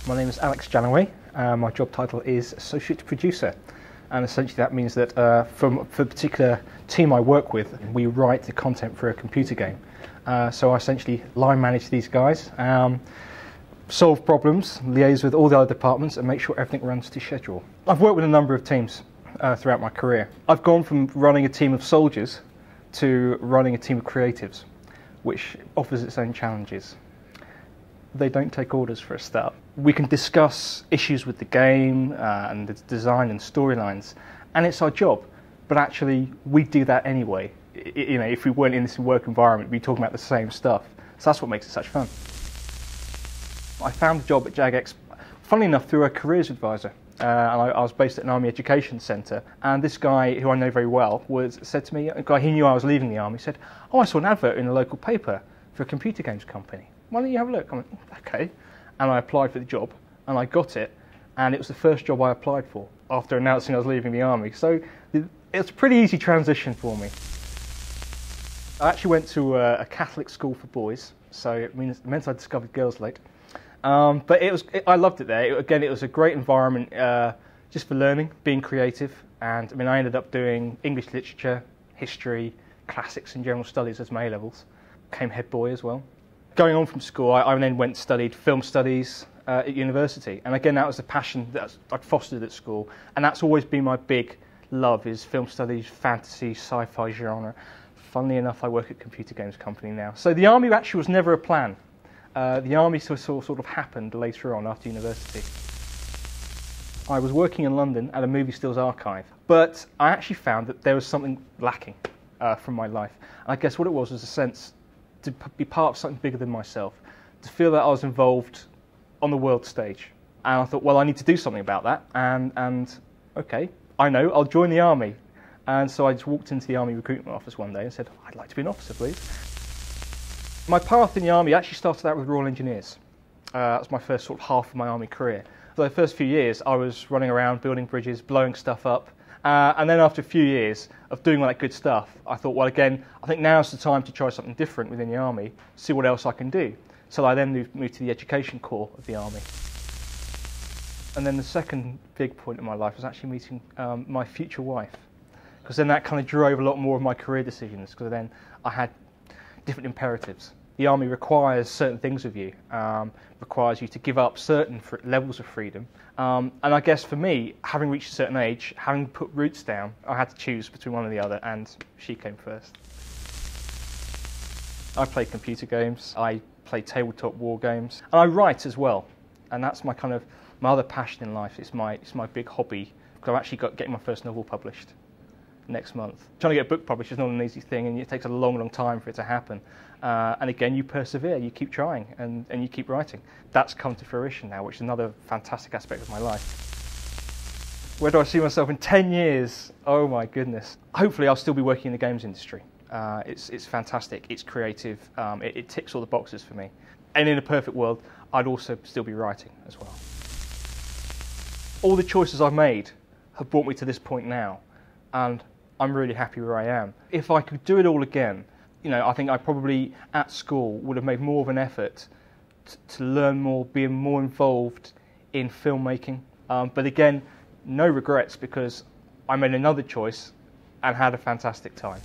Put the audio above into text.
My name is Janaway. My job title is Associate Producer, and essentially that means that for the particular team I work with, we write the content for a computer game. So I essentially line manage these guys, solve problems, liaise with all the other departments and make sure everything runs to schedule. I've worked with a number of teams throughout my career. I've gone from running a team of soldiers to running a team of creatives, which offers its own challenges. They don't take orders for a start. We can discuss issues with the game and the design and storylines, and it's our job. But actually, we do that anyway. You know, if we weren't in this work environment, we'd be talking about the same stuff. So that's what makes it such fun. I found a job at Jagex, funnily enough, through a careers advisor. And I was based at an Army Education Centre, and this guy, who I know very well, said to me, a guy he knew I was leaving the Army, said, "Oh, I saw an advert in a local paper for a computer games company. Why don't you have a look?" I went, "Okay." And I applied for the job, and I got it, and it was the first job I applied for after announcing I was leaving the Army. So it's a pretty easy transition for me. I actually went to a Catholic school for boys, so it meant I discovered girls late. But I loved it there. Again, it was a great environment just for learning, being creative, and I mean, I ended up doing English literature, history, classics and general studies as my A-levels. Became head boy as well. Going on from school, I then went and studied film studies at university, and again, that was a passion that I'd fostered at school, and that's always been my big love, is film studies, fantasy, sci-fi genre. Funnily enough, I work at a computer games company now. So the Army actually was never a plan. The Army sort of happened later on after university. I was working in London at a movie stills archive, but I actually found that there was something lacking from my life. And I guess what it was a sense to be part of something bigger than myself, to feel that I was involved on the world stage. And I thought, well, I need to do something about that, and okay, I know, I'll join the Army. And so I just walked into the Army recruitment office one day and said, "I'd like to be an officer, please." My path in the Army actually started out with Royal Engineers. That was my first sort of half of my Army career. For the first few years, I was running around building bridges, blowing stuff up. And then after a few years of doing all that good stuff, I thought, well, again, I think now's the time to try something different within the Army, see what else I can do. So I then moved to the education corps of the Army. And then the second big point in my life was actually meeting my future wife, because then that kind of drove a lot more of my career decisions, because then I had different imperatives. The Army requires certain things of you, requires you to give up certain levels of freedom. And I guess for me, having reached a certain age, having put roots down, I had to choose between one or the other, and she came first. I play computer games, I play tabletop war games, and I write as well. And that's my other passion in life. It's my big hobby. I've actually getting my first novel published next month. Trying to get a book published is not an easy thing, and it takes a long, long time for it to happen. And again, you persevere, you keep trying, and you keep writing. That's come to fruition now, which is another fantastic aspect of my life. Where do I see myself in 10 years? Oh my goodness. Hopefully I'll still be working in the games industry. It's fantastic, it's creative, it ticks all the boxes for me. And in a perfect world, I'd also still be writing as well. All the choices I've made have brought me to this point now, and I'm really happy where I am. If I could do it all again, you know, I think I probably at school would have made more of an effort to learn more, be more involved in filmmaking. But again, no regrets, because I made another choice and had a fantastic time.